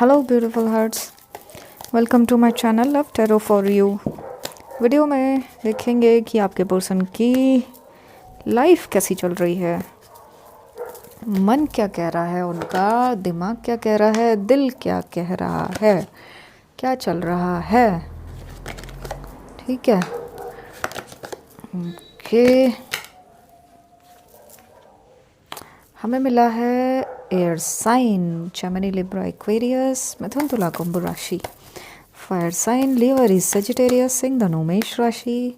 Hello beautiful hearts, welcome to my channel love tarot for you. Video में देखेंगे कि आपके पर्सन की लाइफ कैसी चल रही है, मन क्या कह रहा है उनका, दिमाग क्या कह रहा है, दिल क्या कह रहा है, क्या चल रहा है। ठीक है, ओके। हमें मिला है air sign Gemini Libra Aquarius मिथुन तुला कुंभ राशि, fire sign leave Aries Sagittarius सिंह धनु मेष राशि,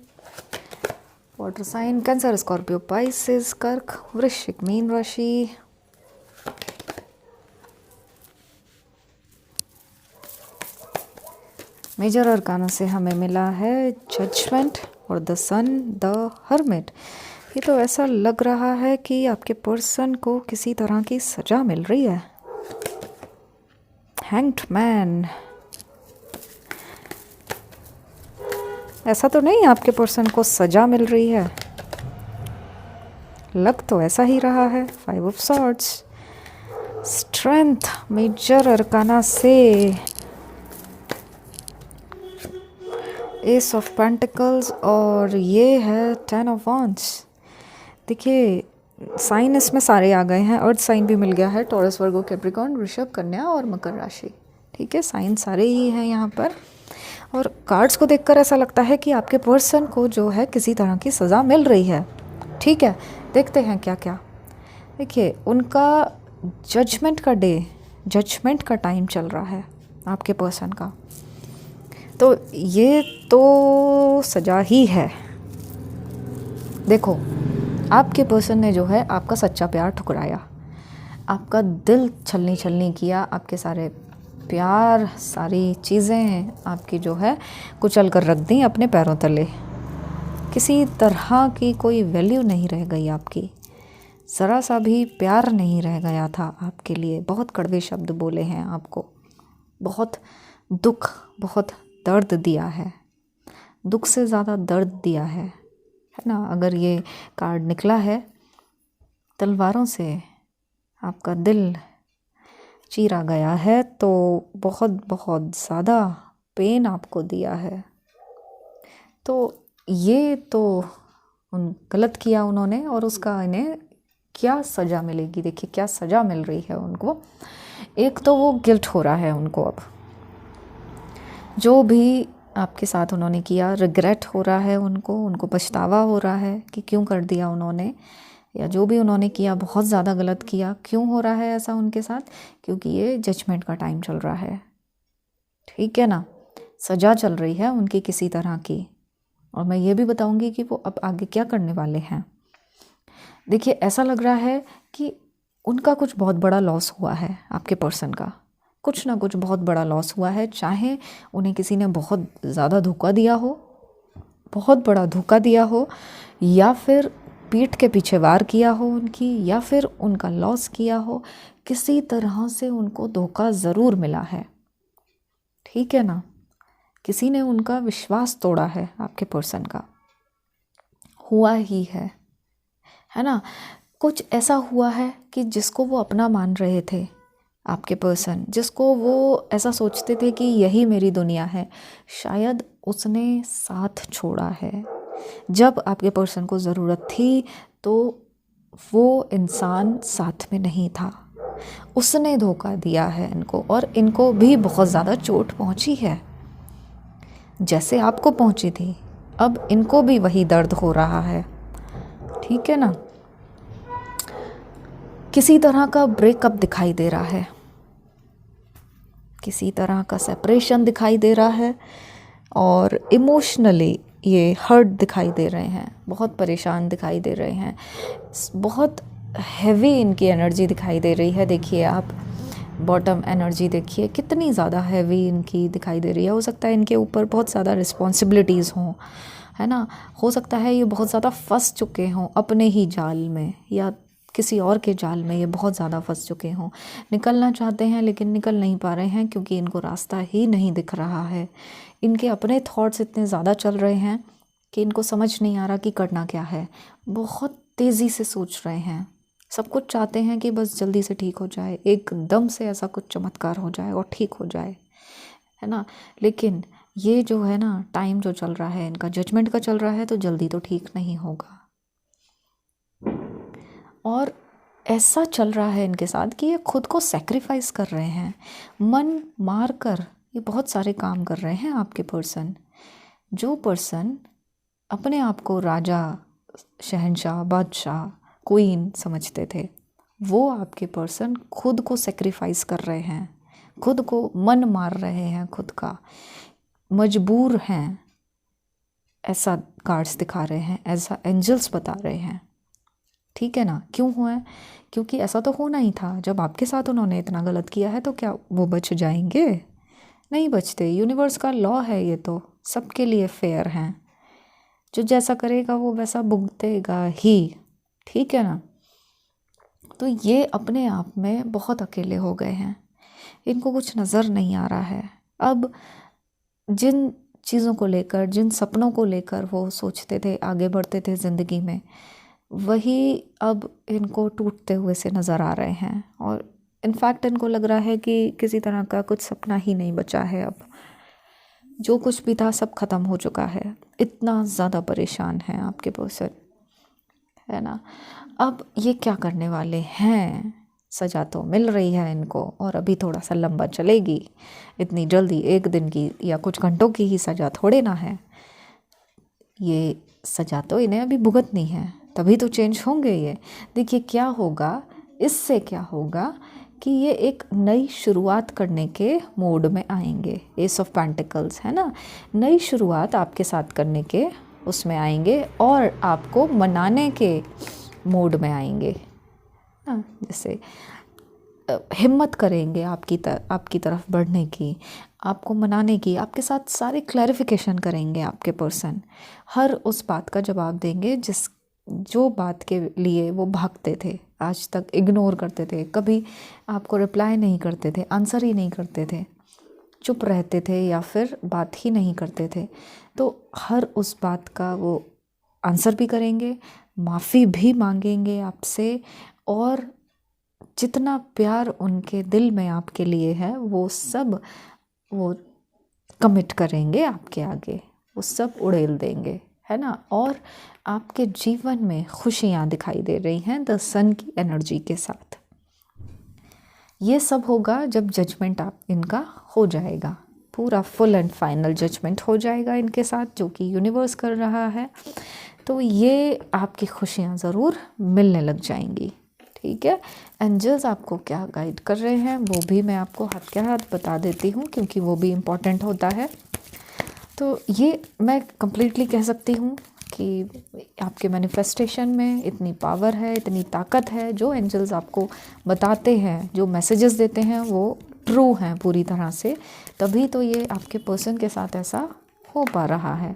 water sign Cancer Scorpio Pisces कर्क वृश्चिक मीन राशि, मेजर अरकाना से हमें मिला है जजमेंट और द सन द हर्मिट। ये तो ऐसा लग रहा है कि आपके पर्सन को किसी तरह की सजा मिल रही है। हैंग्ड मैन, ऐसा तो नहीं आपके पर्सन को सजा मिल रही है, लग तो ऐसा ही रहा है। Five of swords, strength major arcana से, एस ऑफ पेंटिकल्स और ये है टेन ऑफ वॉन्ड्स। देखिए साइन इसमें सारे आ गए हैं, अर्थ साइन भी मिल गया है, टॉरस वर्गो कैप्रिकॉर्न वृषभ कन्या और मकर राशि। ठीक है, साइन सारे ही हैं यहाँ पर। और कार्ड्स को देखकर ऐसा लगता है कि आपके पर्सन को जो है किसी तरह की सज़ा मिल रही है। ठीक है, देखते हैं क्या क्या। देखिए उनका जजमेंट का डे, जजमेंट का टाइम चल रहा है आपके पर्सन का, तो ये तो सजा ही है। देखो आपके पर्सन ने जो है आपका सच्चा प्यार ठुकराया, आपका दिल छलनी छलनी किया, आपके सारे प्यार सारी चीज़ें आपकी जो है कुचल कर रख दी अपने पैरों तले। किसी तरह की कोई वैल्यू नहीं रह गई आपकी, ज़रा सा भी प्यार नहीं रह गया था आपके लिए। बहुत कड़वे शब्द बोले हैं आपको, बहुत दुख, बहुत दर्द दिया है, दुख से ज़्यादा दर्द दिया है ना। अगर ये कार्ड निकला है तलवारों से आपका दिल चीरा गया है, तो बहुत बहुत ज़्यादा पेन आपको दिया है। तो ये तो गलत किया उन्होंने, और उसका इन्हें क्या सज़ा मिलेगी। देखिए क्या सज़ा मिल रही है उनको। एक तो वो गिल्ट हो रहा है उनको, अब जो भी आपके साथ उन्होंने किया रिग्रेट हो रहा है उनको पछतावा हो रहा है कि क्यों कर दिया उन्होंने, या जो भी उन्होंने किया बहुत ज़्यादा गलत किया। क्यों हो रहा है ऐसा उनके साथ? क्योंकि ये जजमेंट का टाइम चल रहा है। ठीक है ना, सज़ा चल रही है उनकी किसी तरह की, और मैं ये भी बताऊंगी कि वो अब आगे क्या करने वाले हैं। देखिए ऐसा लग रहा है कि उनका कुछ बहुत बड़ा लॉस हुआ है, आपके पर्सन का कुछ ना कुछ बहुत बड़ा लॉस हुआ है। चाहे उन्हें किसी ने बहुत ज़्यादा धोखा दिया हो, बहुत बड़ा धोखा दिया हो, या फिर पीठ के पीछे वार किया हो उनकी, या फिर उनका लॉस किया हो, किसी तरह से उनको धोखा ज़रूर मिला है। ठीक है ना, किसी ने उनका विश्वास तोड़ा है आपके पर्सन का, हुआ ही है ना। कुछ ऐसा हुआ है कि जिसको वो अपना मान रहे थे, आपके पर्सन जिसको वो ऐसा सोचते थे कि यही मेरी दुनिया है, शायद उसने साथ छोड़ा है। जब आपके पर्सन को ज़रूरत थी तो वो इंसान साथ में नहीं था, उसने धोखा दिया है इनको, और इनको भी बहुत ज़्यादा चोट पहुंची है जैसे आपको पहुंची थी। अब इनको भी वही दर्द हो रहा है। ठीक है ना, किसी तरह का ब्रेकअप दिखाई दे रहा है, किसी तरह का सेपरेशन दिखाई दे रहा है, और इमोशनली ये हर्ट दिखाई दे रहे हैं, बहुत परेशान दिखाई दे रहे हैं, बहुत हैवी इनकी एनर्जी दिखाई दे रही है। देखिए आप बॉटम एनर्जी देखिए कितनी ज़्यादा हैवी इनकी दिखाई दे रही है। हो सकता है इनके ऊपर बहुत ज़्यादा रिस्पॉन्सिबिलिटीज़ हों, है ना। हो सकता है ये बहुत ज़्यादा फंस चुके हों अपने ही जाल में, या किसी और के जाल में ये बहुत ज़्यादा फंस चुके हों। निकलना चाहते हैं लेकिन निकल नहीं पा रहे हैं, क्योंकि इनको रास्ता ही नहीं दिख रहा है। इनके अपने थॉट्स इतने ज़्यादा चल रहे हैं कि इनको समझ नहीं आ रहा कि करना क्या है। बहुत तेज़ी से सोच रहे हैं, सब कुछ चाहते हैं कि बस जल्दी से ठीक हो जाए, एकदम से ऐसा कुछ चमत्कार हो जाए और ठीक हो जाए, है ना। लेकिन ये जो है ना, टाइम जो चल रहा है इनका जजमेंट का चल रहा है, तो जल्दी तो ठीक नहीं होगा। और ऐसा चल रहा है इनके साथ कि ये खुद को सेक्रीफाइस कर रहे हैं, मन मार कर ये बहुत सारे काम कर रहे हैं आपके पर्सन। जो पर्सन अपने आप को राजा, शहंशाह, बादशाह, क्वीन समझते थे, वो आपके पर्सन खुद को सेक्रीफाइस कर रहे हैं, खुद को मन मार रहे हैं, खुद का मजबूर हैं, ऐसा कार्ड्स दिखा रहे हैं, ऐसा एंजल्स बता रहे हैं। ठीक है ना। क्यों हुआ है? क्योंकि ऐसा तो होना ही था। जब आपके साथ उन्होंने इतना गलत किया है तो क्या वो बच जाएंगे? नहीं बचते। यूनिवर्स का लॉ है ये, तो सबके लिए फेयर हैं। जो जैसा करेगा वो वैसा भुगतेगा ही। ठीक है ना। तो ये अपने आप में बहुत अकेले हो गए हैं, इनको कुछ नज़र नहीं आ रहा है। अब जिन चीज़ों को लेकर, जिन सपनों को लेकर वो सोचते थे, आगे बढ़ते थे ज़िंदगी में, वही अब इनको टूटते हुए से नज़र आ रहे हैं। और इनफैक्ट इनको लग रहा है कि किसी तरह का कुछ सपना ही नहीं बचा है। अब जो कुछ भी था सब ख़त्म हो चुका है। इतना ज़्यादा परेशान हैं आपके पर्सन, है ना। अब ये क्या करने वाले हैं? सज़ा तो मिल रही है इनको, और अभी थोड़ा सा लंबा चलेगी। इतनी जल्दी एक दिन की या कुछ घंटों की ही सज़ा थोड़े ना है। ये सज़ा तो इन्हें अभी भुगतनी है, तभी तो चेंज होंगे ये। देखिए क्या होगा इससे, क्या होगा कि ये एक नई शुरुआत करने के मोड में आएंगे। एस ऑफ पेंटिकल्स है ना, नई शुरुआत आपके साथ करने के उसमें आएंगे, और आपको मनाने के मोड में आएंगे ना। जैसे हिम्मत करेंगे आपकी तरफ बढ़ने की, आपको मनाने की, आपके साथ सारे क्लैरिफिकेशन करेंगे आपके पर्सन। हर उस बात का जवाब देंगे जो बात के लिए वो भागते थे, आज तक इग्नोर करते थे, कभी आपको रिप्लाई नहीं करते थे, आंसर ही नहीं करते थे, चुप रहते थे या फिर बात ही नहीं करते थे। तो हर उस बात का वो आंसर भी करेंगे, माफ़ी भी मांगेंगे आपसे, और जितना प्यार उनके दिल में आपके लिए है वो सब वो कमिट करेंगे आपके आगे, वो सब उड़ेल देंगे, है ना। और आपके जीवन में खुशियाँ दिखाई दे रही हैं द सन की एनर्जी के साथ। ये सब होगा जब जजमेंट आप इनका हो जाएगा, पूरा फुल एंड फाइनल जजमेंट हो जाएगा इनके साथ, जो कि यूनिवर्स कर रहा है। तो ये आपकी खुशियाँ ज़रूर मिलने लग जाएंगी। ठीक है। एंजल्स आपको क्या गाइड कर रहे हैं वो भी मैं आपको हाथ के हाथ बता देती हूँ, क्योंकि वो भी इम्पॉर्टेंट होता है। तो ये मैं कंप्लीटली कह सकती हूँ कि आपके मैनिफेस्टेशन में इतनी पावर है, इतनी ताकत है। जो एंजल्स आपको बताते हैं, जो मैसेजेस देते हैं, वो ट्रू हैं पूरी तरह से, तभी तो ये आपके पर्सन के साथ ऐसा हो पा रहा है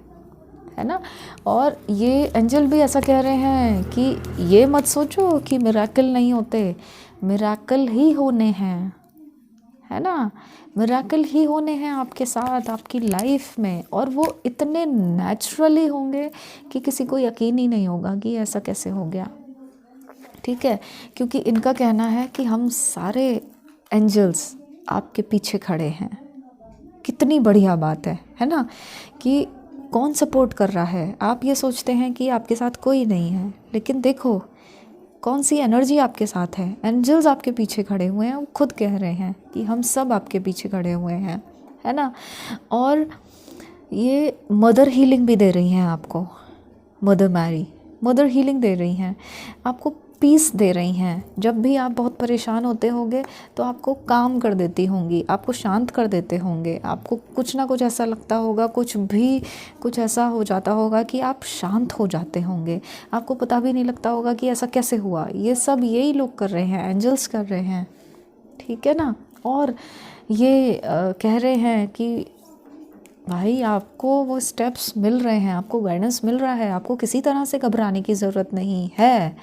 ना। और ये एंजल भी ऐसा कह रहे हैं कि ये मत सोचो कि मिराकल नहीं होते, मिराकल ही होने हैं, है ना। मिराकल ही होने हैं आपके साथ, आपकी लाइफ में, और वो इतने नेचुरली होंगे कि किसी को यकीन ही नहीं होगा कि ऐसा कैसे हो गया। ठीक है। क्योंकि इनका कहना है कि हम सारे एंजल्स आपके पीछे खड़े हैं। कितनी बढ़िया बात है ना। कि कौन सपोर्ट कर रहा है। आप ये सोचते हैं कि आपके साथ कोई नहीं है, लेकिन देखो कौन सी एनर्जी आपके साथ है। एंजल्स आपके पीछे खड़े हुए हैं, वो खुद कह रहे हैं कि हम सब आपके पीछे खड़े हुए हैं, है ना। और ये मदर हीलिंग भी दे रही हैं आपको, मदर हीलिंग दे रही हैं आपको, पीस दे रही हैं। जब भी आप बहुत परेशान होते होंगे तो आपको काम कर देती होंगी, आपको शांत कर देते होंगे। आपको कुछ ना कुछ ऐसा लगता होगा, कुछ ऐसा हो जाता होगा कि आप शांत हो जाते होंगे, आपको पता भी नहीं लगता होगा कि ऐसा कैसे हुआ। ये सब यही लोग कर रहे हैं, एंजल्स कर रहे हैं। ठीक है ना। और ये कह रहे हैं कि भाई आपको वो स्टेप्स मिल रहे हैं, आपको गाइडेंस मिल रहा है, आपको किसी तरह से घबराने की ज़रूरत नहीं है।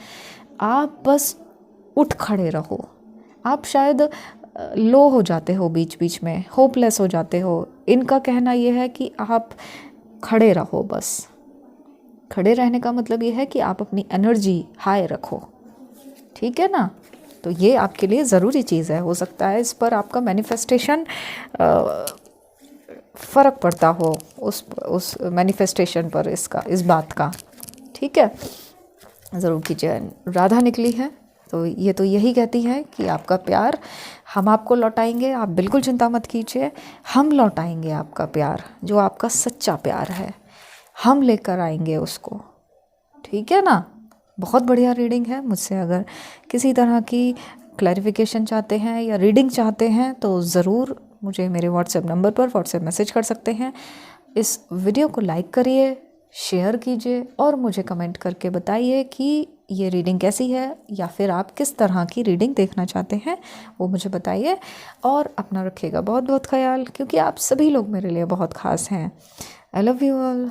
आप बस उठ खड़े रहो। आप शायद लो हो जाते हो, बीच बीच में होपलेस हो जाते हो। इनका कहना यह है कि आप खड़े रहो। बस खड़े रहने का मतलब ये है कि आप अपनी एनर्जी हाई रखो। ठीक ठीक है ना। तो ये आपके लिए ज़रूरी चीज़ है। हो सकता है इस पर आपका मैनिफेस्टेशन फ़र्क पड़ता हो, उस मैनिफेस्टेशन पर इसका, इस बात का। ठीक है, ज़रूर कीजिए। राधा निकली है तो यही कहती है कि आपका प्यार हम आपको लौटाएंगे, आप बिल्कुल चिंता मत कीजिए। हम लौटाएंगे आपका प्यार, जो आपका सच्चा प्यार है, हम लेकर आएंगे उसको। ठीक है ना। बहुत बढ़िया रीडिंग है। मुझसे अगर किसी तरह की क्लैरिफिकेशन चाहते हैं या रीडिंग चाहते हैं तो ज़रूर मुझे मेरे व्हाट्सएप नंबर पर व्हाट्सएप मैसेज कर सकते हैं। इस वीडियो को लाइक करिए, शेयर कीजिए और मुझे कमेंट करके बताइए कि ये रीडिंग कैसी है, या फिर आप किस तरह की रीडिंग देखना चाहते हैं, वो मुझे बताइए। और अपना रखिएगा बहुत बहुत ख्याल, क्योंकि आप सभी लोग मेरे लिए बहुत ख़ास हैं। I love you all.